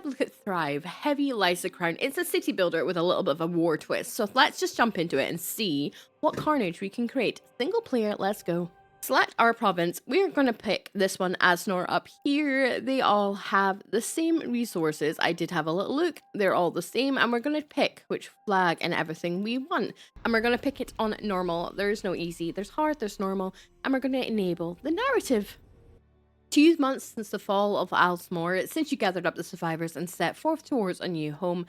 have a look at Thrive. Heavy lies the crown. It's a city builder with a little bit of a war twist. So let's just jump into it and see what carnage we can create. Single player, let's go. Select our province. We're going to pick this one, Asnor, up here. They all have the same resources. I did have a little look. They're all the same. And we're going to pick which flag and everything we want. And we're going to pick it on normal. There's no easy. There's hard. There's normal. And we're going to enable the narrative. 2 months since the fall of Alsmore, since you gathered up the survivors and set forth towards a new home,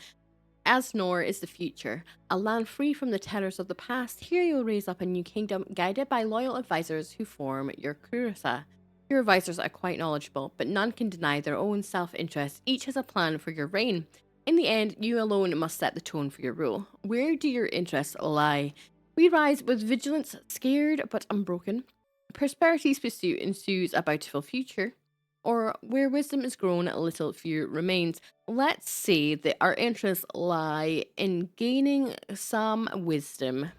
Asnor is the future, a land free from the terrors of the past. Here you'll raise up a new kingdom guided by loyal advisors who form your Kurasa. Your advisors are quite knowledgeable, but none can deny their own self-interest. Each has a plan for your reign. In the end, you alone must set the tone for your rule. Where do your interests lie? We rise with vigilance, scared but unbroken. Prosperity's pursuit ensues a bountiful future. Or where wisdom is grown, a little fear remains. Let's say that our interests lie in gaining some wisdom.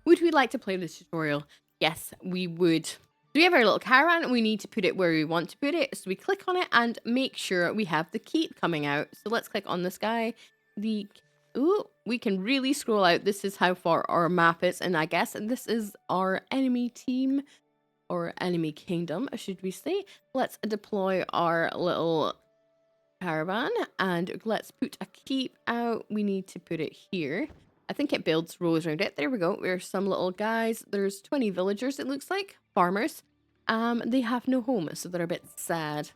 Would we like to play this tutorial? Yes, we would. So we have our little caravan. We need to put it where we want to put it. So we click on it and make sure we have the keep coming out. So let's click on this guy. Ooh, we can really scroll out. This is how far our map is. And I guess this is our enemy team. Or enemy kingdom, should we say. Let's deploy our little caravan and let's put a keep out. We need to put it here. I think it builds rows around it. There we go. There's some little guys. There's 20 villagers, it looks like. Farmers. They have no home, so they're a bit sad.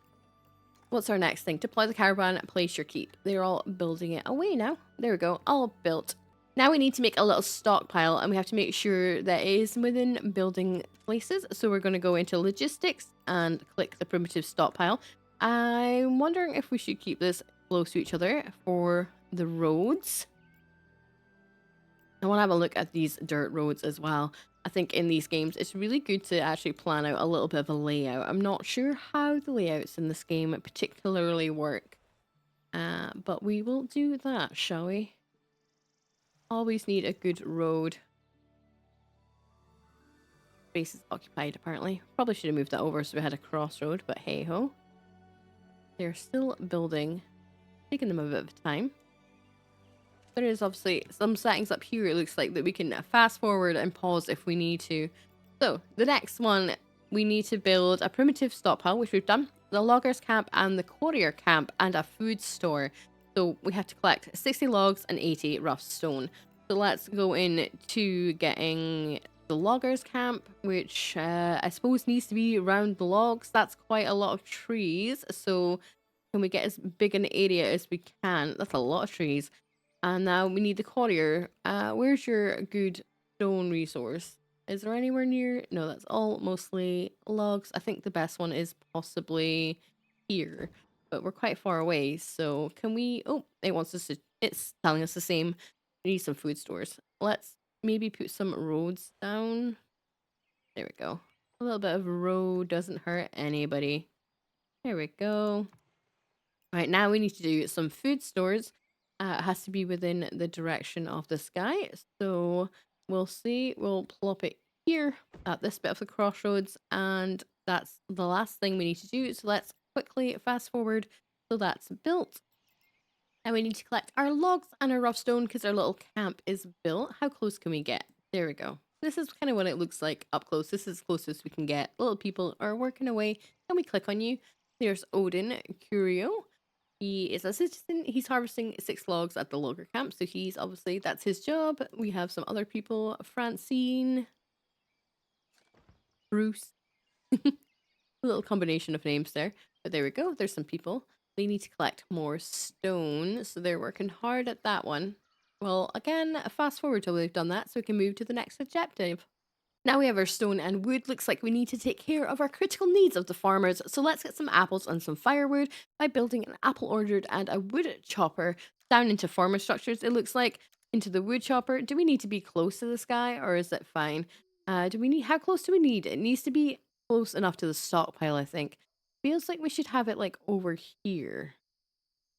What's our next thing? Deploy the caravan, place your keep. They're all building it away now. There we go. All built. Now we need to make a little stockpile and we have to make sure that it is within building places. So we're going to go into logistics and click the primitive stockpile. I'm wondering if we should keep this close to each other for the roads. I want to have a look at these dirt roads as well. I think in these games, it's really good to actually plan out a little bit of a layout. I'm not sure how the layouts in this game particularly work. But we will do that, shall we? Always need a good road. Space is occupied, apparently. Probably should have moved that over so we had a crossroad, but hey ho. They're still building. Taking them a bit of time. There is obviously some settings up here, it looks like, that we can fast forward and pause if we need to. So, the next one, we need to build a primitive stockpile, which we've done. The loggers camp and the courier camp and a food store. So we have to collect 60 logs and 80 rough stone. So let's go in to getting the loggers camp, which I suppose needs to be around the logs. That's quite a lot of trees. So can we get as big an area as we can? That's a lot of trees. And now we need the courier. Where's your good stone resource? Is there anywhere near? No, that's all mostly logs. I think the best one is possibly here, but we're quite far away. So can we? Oh, it wants us to. It's telling us the same. We need some food stores. Let's maybe put some roads down. There we go. A little bit of road doesn't hurt anybody. There we go. All right, now we need to do some food stores. It has to be within the direction of the sky. So we'll see. We'll plop it here at this bit of the crossroads. And that's the last thing we need to do. So let's quickly fast forward. So that's built. And we need to collect our logs and our rough stone because our little camp is built. How close can we get? There we go. This is kind of what it looks like up close. This is as close as we can get. Little people are working away. And we click on you. There's Odin Curio. He is a citizen. He's harvesting 6 logs at the logger camp. So he's obviously, that's his job. We have some other people. Francine. Bruce. A little combination of names there. But there we go. There's some people. They need to collect more stone. So they're working hard at that one. Well, again, fast forward till we've done that so we can move to the next objective. Now we have our stone and wood. Looks like we need to take care of our critical needs of the farmers. So let's get some apples and some firewood by building an apple orchard and a wood chopper down into farmer structures. It looks like into the wood chopper. Do we need to be close to the sky or is it fine? How close do we need? It needs to be close enough to the stockpile, I think. Feels like we should have it like over here.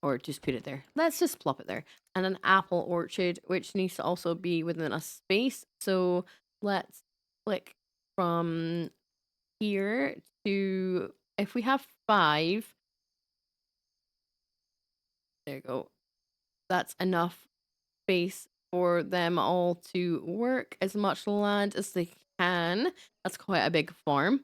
Or just put it there. Let's just plop it there. And an apple orchard, which needs to also be within a space. So let's click from here to, if we have 5, There you go. That's enough space for them all to work as much land as they can. That's quite a big farm.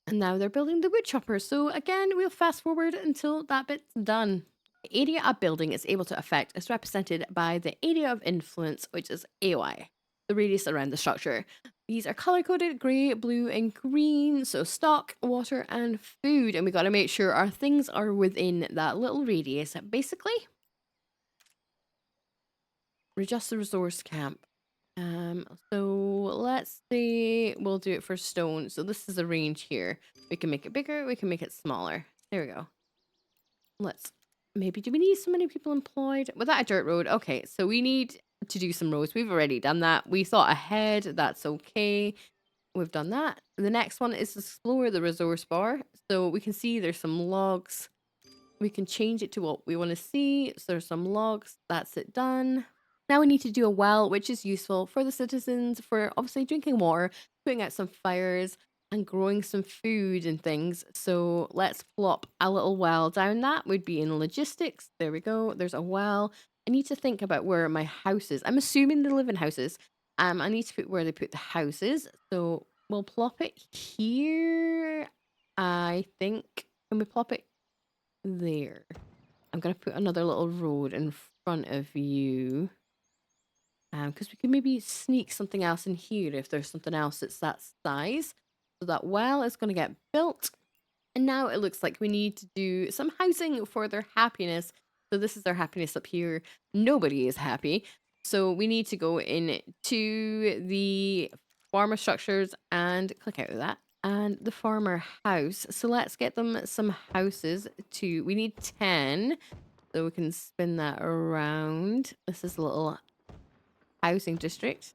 And now they're building the wood chopper. So again, we'll fast forward until that bit's done. The area a building is able to affect is represented by the area of influence, which is AOI, the radius around the structure. These are color coded grey, blue, and green. So stock, water, and food. And we got to make sure our things are within that little radius. Basically, adjust the resource camp. So let's say we'll do it for stone. So this is a range here. We can make it bigger, we can make it smaller. There we go. Let's maybe, do we need so many people employed? Without a dirt road, okay, so we need to do some roads. We've already done that. We thought ahead, that's okay. We've done that. The next one is explore the resource bar. So we can see there's some logs. We can change it to what we want to see. So there's some logs. That's it done. Now we need to do a well, which is useful for the citizens for obviously drinking water, putting out some fires, and growing some food and things. So let's plop a little well down. That would be in logistics. There we go. There's a well. I need to think about where my house is. I'm assuming they live in houses. I need to put where they put the houses. So we'll plop it here. I think. Can we plop it there? I'm going to put another little road in front of you. Because we can maybe sneak something else in here if there's something else that's that size. So that well is going to get built. And now it looks like we need to do some housing for their happiness. So this is their happiness up here. Nobody is happy. So we need to go into the farmer structures and click out of that. And the farmer house. So let's get them some houses too. We need 10. So we can spin that around. This is a little housing district.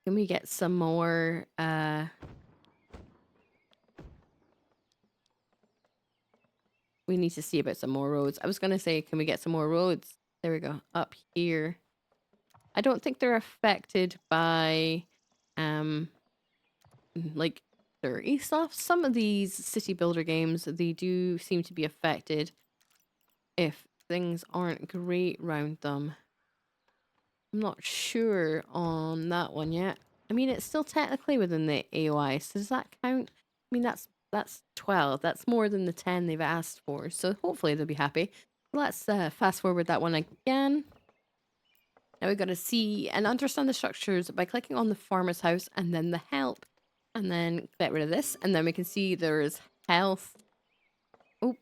Can we get some more we need to see about some more roads. I was gonna say, can we get some more roads? There we go. Up here. I don't think they're affected by like dirty stuff. Some of these city builder games, they do seem to be affected if things aren't great around them. I'm not sure on that one yet. I mean, it's still technically within the AOI, so does that count? I mean, that's 12. That's more than the 10 they've asked for, so hopefully they'll be happy. Let's fast forward that one again. Now we've got to see and understand the structures by clicking on the farmer's house and then the help. And then get rid of this, and then we can see there's health. Oh,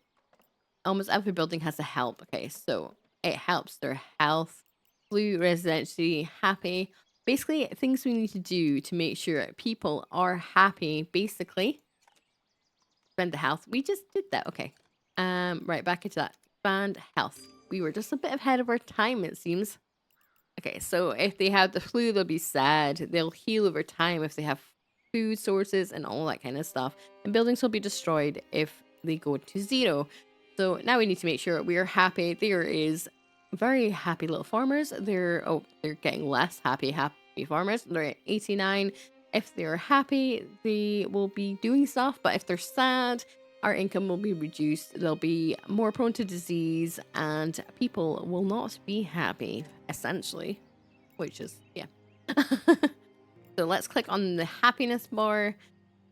almost every building has a help. Okay, so it helps their health. Blue, residency, happy. Basically, things we need to do to make sure people are happy. Basically, spend the health. We just did that. Okay. Right, back into that. Expand health. We were just a bit ahead of our time, it seems. Okay, so if they have the flu, they'll be sad. They'll heal over time if they have food sources and all that kind of stuff. And buildings will be destroyed if they go to 0. So now we need to make sure we are happy. There is very happy little farmers. They're getting less happy farmers. They're at 89. If they're happy, they will be doing stuff. But if they're sad, our income will be reduced. They'll be more prone to disease, and people will not be happy, essentially. Which is, yeah. So let's click on the happiness bar.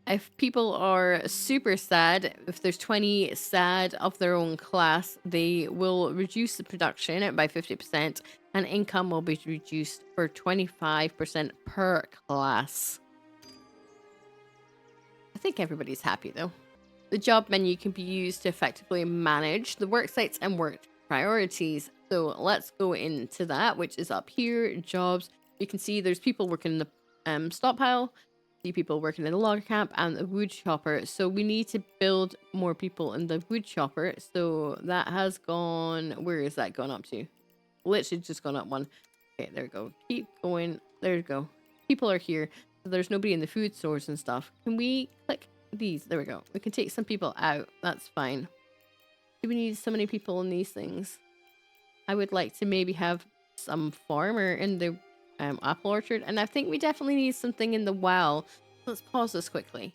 If people are super sad, if there's 20 sad of their own class, they will reduce the production by 50%, and income will be reduced for 25% per class. I think everybody's happy though. The job menu can be used to effectively manage the work sites and work priorities. So let's go into that, which is up here, jobs. You can see there's people working in the stockpile, see people working in the log camp and the wood chopper. So we need to build more people in the wood chopper. So that has gone, where is that gone up to? Literally just gone up one. Okay, there we go. Keep going. There we go. People are here. So there's nobody in the food stores and stuff. Can we click these? There we go. We can take some people out. That's fine. Do we need so many people in these things? I would like to maybe have some farmer in the apple orchard, and I think we definitely need something in the well. Let's pause this quickly.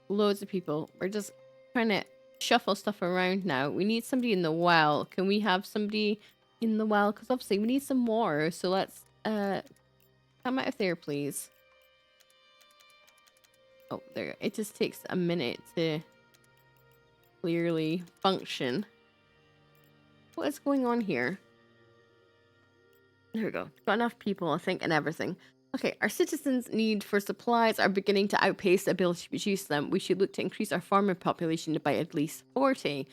Loads of people. We're just trying to shuffle stuff around now. We need somebody in the well. Can we have somebody in the well? Because obviously we need some water. So let's come out of there, please. Oh, there. It just takes a minute to clearly function. What is going on here? There we go. Got enough people, I think, and everything. Okay, our citizens' need for supplies are beginning to outpace the ability to produce them. We should look to increase our farmer population by at least 40.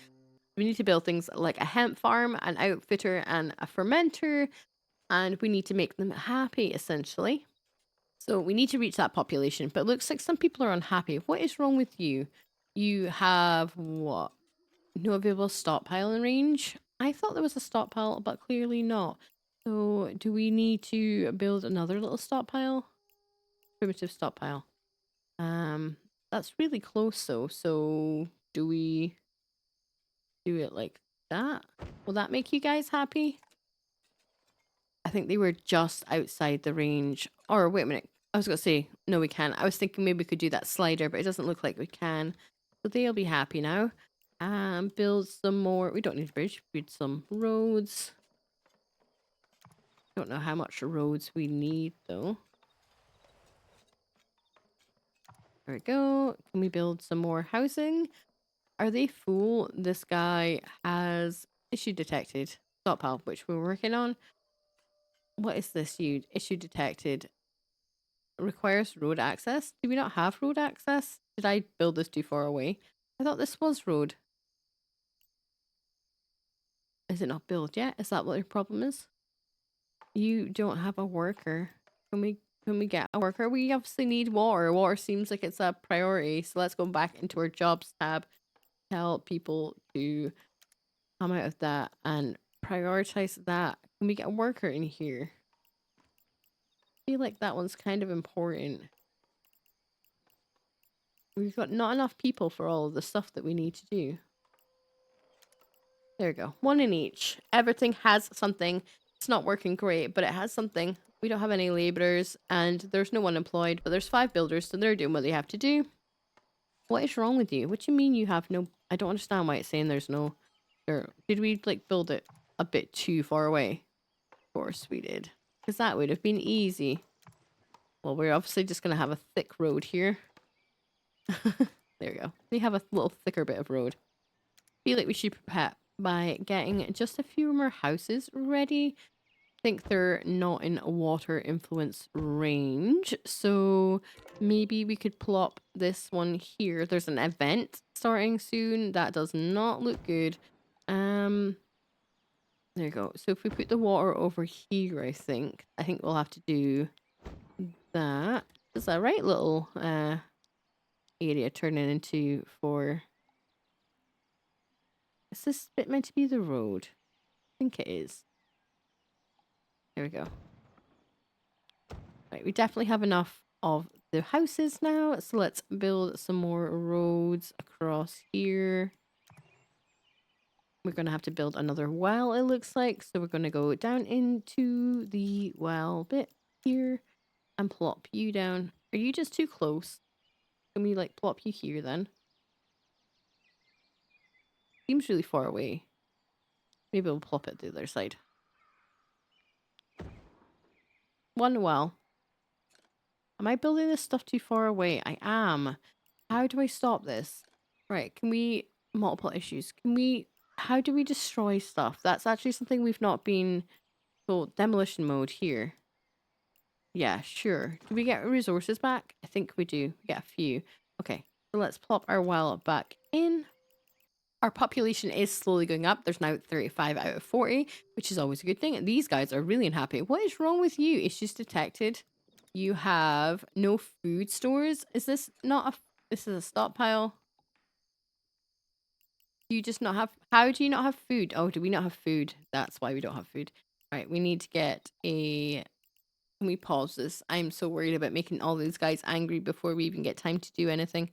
We need to build things like a hemp farm, an outfitter, and a fermenter, and we need to make them happy, essentially. So we need to reach that population, but it looks like some people are unhappy. What is wrong with you? You have what? No available stockpile in range? I thought there was a stockpile, but clearly not. So do we need to build another little stockpile? Primitive stockpile. That's really close though. So do we do it like that? Will that make you guys happy? I think they were just outside the range. Or wait a minute. I was going to say, no, we can't. I was thinking maybe we could do that slider, but it doesn't look like we can. So they'll be happy now. Build some more. We don't need a bridge. Build some roads. Don't know how much roads we need though. There we go. Can we build some more housing? Are they full? This guy has issue detected. Stockpile, which we're working on. What is this? Issue detected. Requires road access. Do we not have road access? Did I build this too far away? I thought this was road. Is it not built yet? Is that what your problem is? You don't have a worker. Can we get a worker? We obviously need water. Water seems like it's a priority. So let's go back into our jobs tab. Tell people to come out of that and prioritize that. Can we get a worker in here? I feel like that one's kind of important. We've got not enough people for all of the stuff that we need to do. There we go. One in each. Everything has something. It's not working great, but it has something. We don't have any laborers and there's no one employed, but there's 5 builders, so they're doing what they have to do. What is wrong with you? What do you mean you have no... I don't understand why it's saying there's no... Did we, like, build it a bit too far away? Of course we did. Because that would have been easy. Well, we're obviously just going to have a thick road here. There we go. We have a little thicker bit of road. Feel like we should prepare by getting just a few more houses ready. I think they're not in water influence range, so maybe we could plop this one here. There's an event starting soon. That does not look good. There you go. So if we put the water over here, I think we'll have to do that. Is that right little area turning into for... Is this bit meant to be the road? I think it is. There we go. Right, we definitely have enough of the houses now, so let's build some more roads across here. We're going to have to build another well, it looks like, so we're going to go down into the well bit here and plop you down. Are you just too close? Can we, like, plop you here then? Seems really far away. Maybe we'll plop it the other side. One well. Am I building this stuff too far away? I am. How do I stop this? Right, can we... Multiple issues. Can we... How do we destroy stuff? That's actually something we've not been... So, demolition mode here. Yeah, sure. Do we get resources back? I think we do. We get a few. Okay, so let's plop our well back in. Our population is slowly going up. There's now 35 out of 40, which is always a good thing. These guys are really unhappy. What is wrong with you? Issues detected. You have no food stores. Is this not a... This is a stockpile. Do you just not have... How do you not have food? Oh, do we not have food? That's why we don't have food. Right, we need to get a... Can we pause this? I'm so worried about making all these guys angry before we even get time to do anything.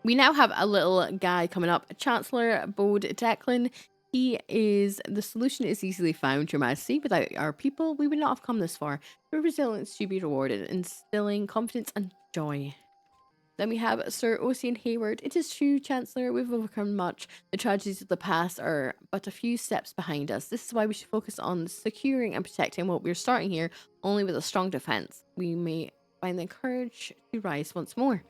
We now have a little guy coming up, Chancellor Bode Declan. He is... The solution is easily found, Your Majesty. Without our people, we would not have come this far. Your resilience should be rewarded, instilling confidence and joy. Then we have Sir Ossian Hayward. It is true, Chancellor, we've overcome much. The tragedies of the past are but a few steps behind us. This is why we should focus on securing and protecting what we're starting here, only with a strong defense. We may find the courage to rise once more.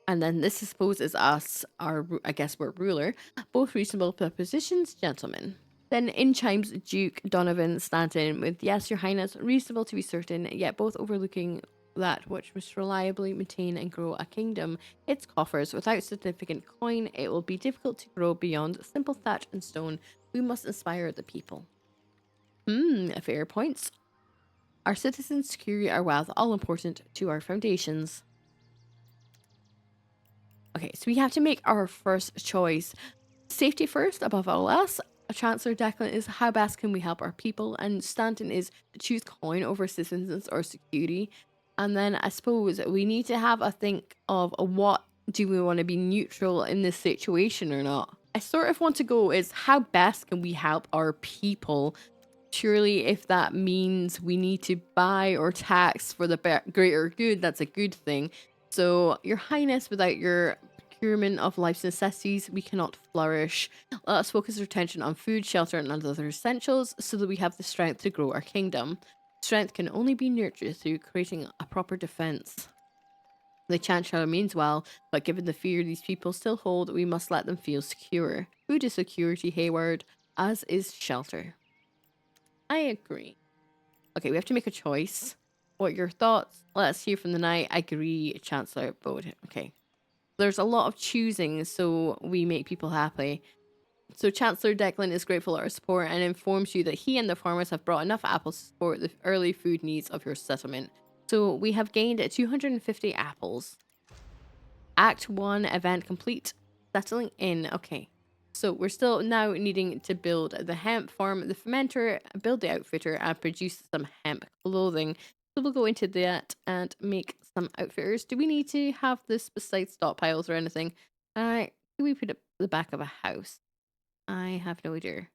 And then this, I suppose, is us, I guess we're ruler. Both reasonable propositions, gentlemen. Then in chimes Duke Donovan Stanton with, yes, your highness, reasonable to be certain, yet both overlooking that which must reliably maintain and grow a kingdom. Its coffers, without significant coin, it will be difficult to grow beyond simple thatch and stone. We must inspire the people. Fair points. Our citizens' security, our wealth, all important to our foundations. Okay, so we have to make our first choice. Safety first, above all else. Chancellor Declan is how best can we help our people, and Stanton is to choose coin over citizens or security. And then I suppose we need to have a think of what do we want to be neutral in this situation or not. I sort of want to go is how best can we help our people. Surely if that means we need to buy or tax for the greater good, that's a good thing. So, Your Highness, without your procurement of life's necessities, we cannot flourish. Let us focus our attention on food, shelter, and other essentials so that we have the strength to grow our kingdom. Strength can only be nurtured through creating a proper defense. The Chancellor means well, but given the fear these people still hold, we must let them feel secure. Food is security, Hayward, as is shelter. I agree. Okay, we have to make a choice. What are your thoughts? Let's hear from the knight. I agree, Chancellor. Vote. Okay. There's a lot of choosing, so we make people happy. So Chancellor Declan is grateful for our support and informs you that he and the farmers have brought enough apples to support the early food needs of your settlement. So we have gained 250 apples. Act 1 event complete. Settling in. Okay. So we're still now needing to build the hemp farm, the fermenter, build the outfitter, and produce some hemp clothing. So we'll go into that and make some outfitters. Do we need to have this besides stockpiles or anything? Can we put it at the back of a house? I have no idea.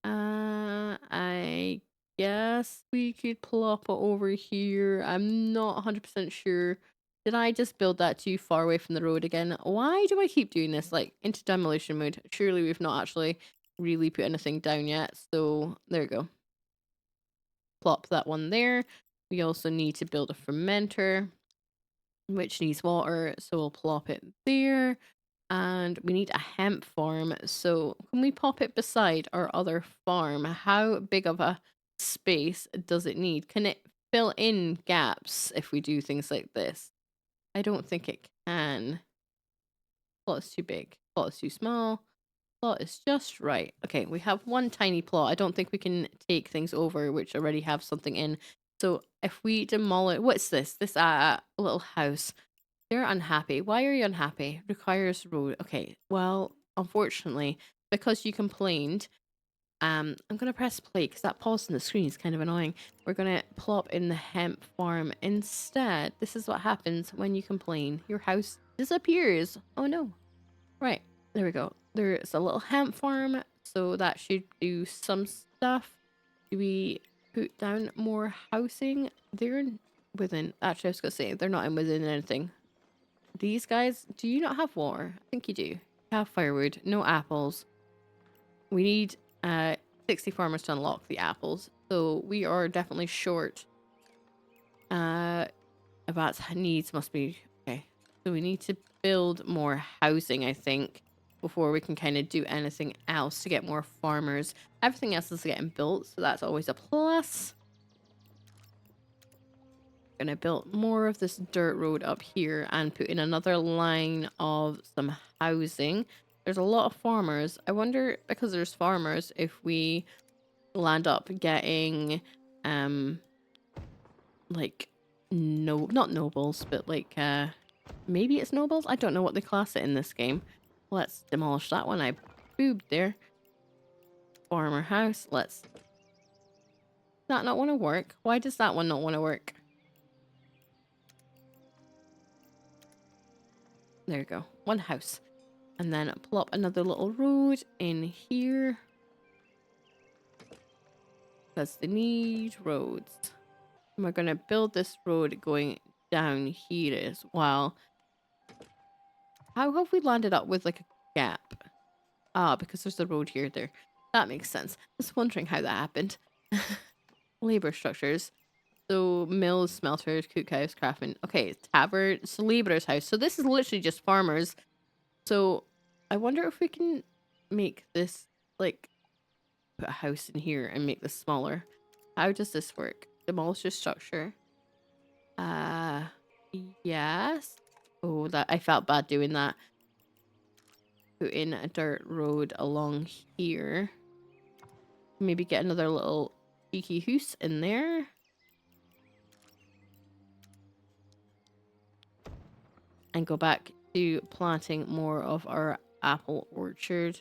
I guess we could plop it over here. I'm not 100% sure. Did I just build that too far away from the road again? Why do I keep doing this? Like, into demolition mode. Surely we've not actually really put anything down yet. So, there we go. Plop that one there. We also need to build a fermenter, which needs water. So, we'll plop it there. And we need a hemp farm. So, can we pop it beside our other farm? How big of a space does it need? Can it fill in gaps if we do things like this? I don't think it can. Plot is too big. Plot is too small. Plot is just right. Okay, we have one tiny plot. I don't think we can take things over which already have something in. So if we demolish... What's this? This little house. They're unhappy. Why are you unhappy? Requires road. Okay, well, unfortunately, because you complained, I'm gonna press play because that pause on the screen is kind of annoying. We're gonna plop in the hemp farm instead. This is what happens when you complain. Your house disappears. Oh no. Right, there we go. There's a little hemp farm, so that should do some stuff. Do we put down more housing? They're within. Actually, I was gonna say they're not in within anything. These guys, do you not have water? I think you do. You have firewood, no apples. We need 60 farmers to unlock the apples, so we are definitely short. About needs must be okay. So we need to build more housing, I think, before we can kind of do anything else to get more farmers. Everything else is getting built, so that's always a plus. Gonna build more of this dirt road up here and put in another line of some housing. There's a lot of farmers. I wonder, because there's farmers, if we land up getting like not nobles, but like maybe it's nobles? I don't know what they class it in this game. Let's demolish that one. I boobed there. Farmer house. Let's... Does that not want to work? Why does that one not want to work? There you go. One house. And then plop another little road in here. Because they need roads. And we're going to build this road going down here as well. How have we landed up with like a gap? Ah, because there's a road here. There. That makes sense. Just wondering how that happened. Labor structures. So mills, smelters, cookhouse, craftsman. Okay, tavern, so laborer's house. So this is literally just farmers. So I wonder if we can make this like put a house in here and make this smaller. How does this work? Demolish the structure. Uh yes. Oh, that I felt bad doing that. Put in a dirt road along here. Maybe get another little cheeky house in there. And go back to planting more of our apple orchard.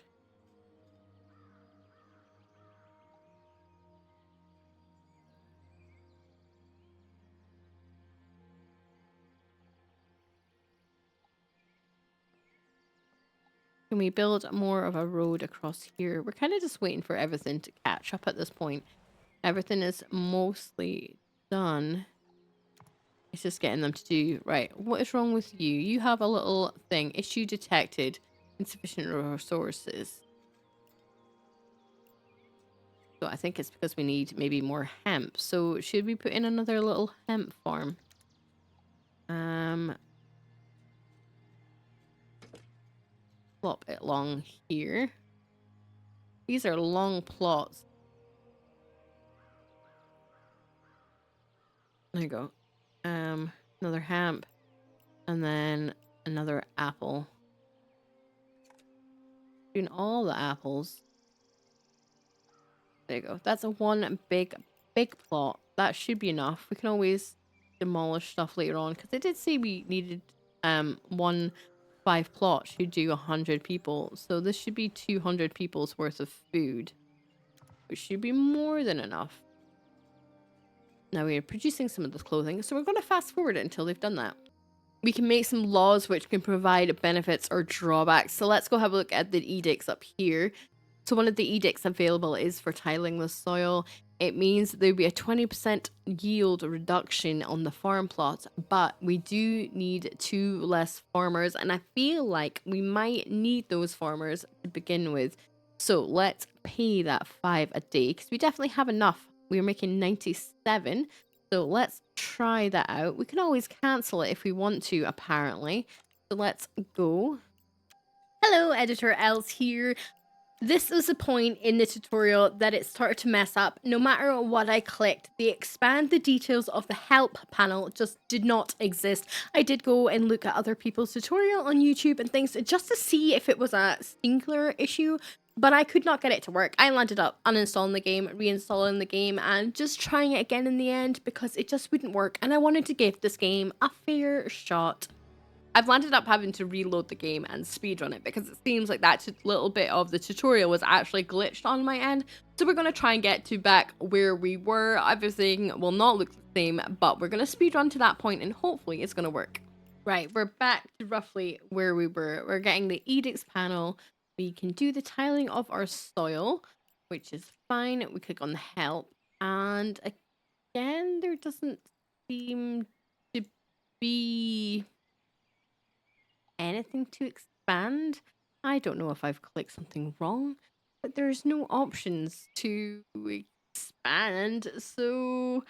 Can we build more of a road across here? We're kind of just waiting for everything to catch up at this point. Everything is mostly done. It's just getting them to do... Right, what is wrong with you? You have a little thing. Issue detected. Insufficient resources. So I think it's because we need maybe more hemp. So should we put in another little hemp farm? Plop it along here. These are long plots. There you go. Another hemp. And then another apple. Doing all the apples. There you go. That's a one big plot. That should be enough. We can always demolish stuff later on. Because they did say we needed 5 plots should do 100 people. So this should be 200 people's worth of food. Which should be more than enough. Now we are producing some of this clothing. So we're going to fast forward it until they've done that. We can make some laws which can provide benefits or drawbacks. So let's go have a look at the edicts up here. So one of the edicts available is for tiling the soil. It means there'll be a 20% yield reduction on the farm plot, but we do need 2 less farmers, and I feel like we might need those farmers to begin with. So let's pay that 5 a day, because we definitely have enough. We're making 97. So let's try that out. We can always cancel it if we want to, apparently. So let's go. Hello, Editor Els here. This is the point in the tutorial that it started to mess up. No matter what I clicked, the expand the details of the help panel just did not exist. I did go and look at other people's tutorial on YouTube and things just to see if it was a singular issue, but I could not get it to work. I landed up uninstalling the game, reinstalling the game, and just trying it again in the end because it just wouldn't work, and I wanted to give this game a fair shot. I've landed up having to reload the game and speedrun it because it seems like that little bit of the tutorial was actually glitched on my end. So we're going to try and get to back where we were. Everything will not look the same, but we're going to speedrun to that point and hopefully it's going to work. Right, we're back to roughly where we were. We're getting the edicts panel. We can do the tiling of our soil, which is fine. We click on the help. And again, there doesn't seem to be anything to expand. I don't know if I've clicked something wrong, but there's no options to expand. So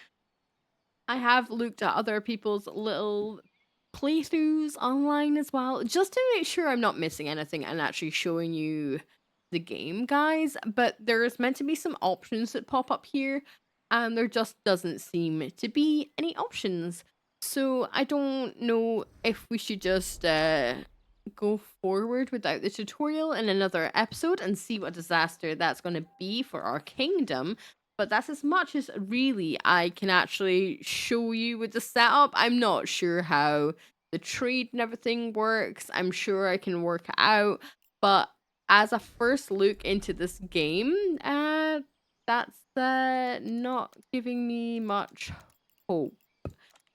I have looked at other people's little playthroughs online as well, just to make sure I'm not missing anything and actually showing you the game, guys. But there's meant to be some options that pop up here, and there just doesn't seem to be any options. So I don't know if we should just go forward without the tutorial in another episode and see what disaster that's going to be for our kingdom. But that's as much as really I can actually show you with the setup. I'm not sure how the trade and everything works. I'm sure I can work it out. But as a first look into this game, that's not giving me much hope.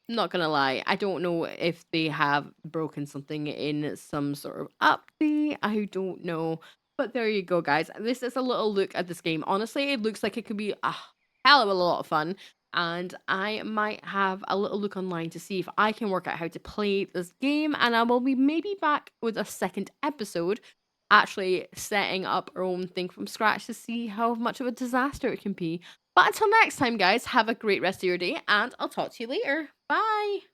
I'm not gonna lie, I don't know if they have broken something in some sort of update. I don't know. But there you go, guys. This is a little look at this game. Honestly, it looks like it could be a hell of a lot of fun. and I might have a little look online to see if I can work out how to play this game. And I will be maybe back with a second episode, actually setting up our own thing from scratch to see how much of a disaster it can be. But until next time, guys, have a great rest of your day, and I'll talk to you later. Bye.